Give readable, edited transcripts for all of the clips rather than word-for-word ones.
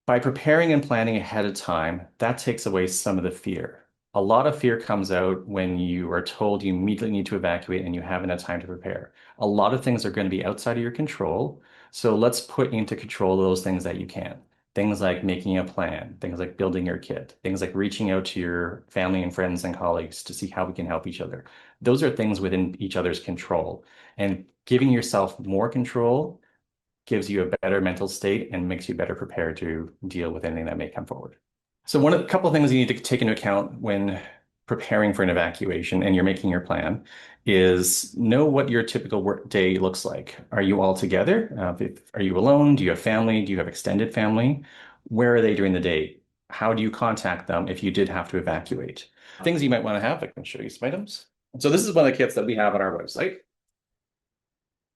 By preparing and planning ahead of time, that takes away some of the fear. A lot of fear comes out when you are told you immediately need to evacuate and you haven't had time to prepare. A lot of things are going to be outside of your control. So let's put into control those things that you can. Things like making a plan, things like building your kit, things like reaching out to your family and friends and colleagues to see how we can help each other. Those are things within each other's control. And giving yourself more control gives you a better mental state and makes you better prepared to deal with anything that may come forward. So a couple of things you need to take into account when preparing for an evacuation and you're making your plan is know what your typical work day looks like. Are you all together? Are you alone? Do you have family? Do you have extended family? Where are they during the day? How do you contact them if you did have to evacuate? Things you might want to have. I can show you some items. So this is one of the kits that we have on our website.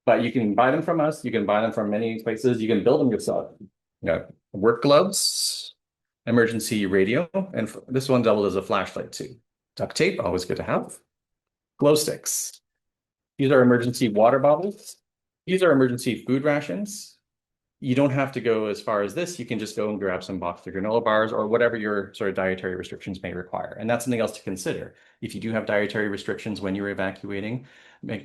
But you can buy them from us. You can buy them from many places. You can build them yourself. Work gloves, emergency radio, and this one doubled as a flashlight too. Duct tape, always good to have. Glow sticks. These are emergency water bottles. These are emergency food rations. You don't have to go as far as this. You can just go and grab some boxed granola bars or whatever your sort of dietary restrictions may require. And that's something else to consider. If you do have dietary restrictions when you're evacuating,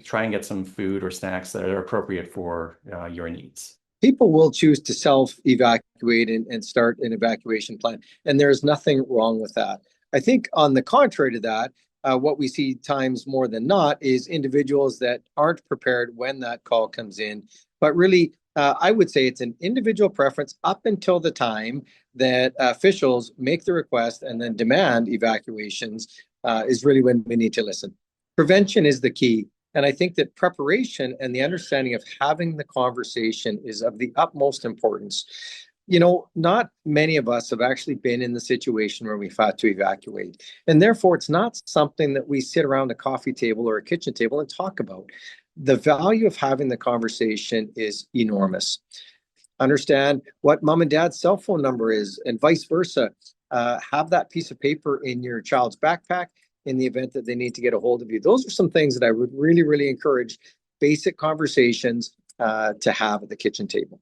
try and get some food or snacks that are appropriate for your needs. People will choose to self-evacuate and start an evacuation plan, and there's nothing wrong with that. I think on the contrary to that, what we see times more than not is individuals that aren't prepared when that call comes in. But really, I would say it's an individual preference up until the time that officials make the request and then demand evacuations is really when we need to listen. Prevention is the key. And I think that preparation and the understanding of having the conversation is of the utmost importance. You know, not many of us have actually been in the situation where we've had to evacuate. And therefore, it's not something that we sit around a coffee table or a kitchen table and talk about. The value of having the conversation is enormous. Understand what mom and dad's cell phone number is, and vice versa. Have that piece of paper in your child's backpack in the event that they need to get a hold of you. Those are some things that I would really, really encourage basic conversations to have at the kitchen table.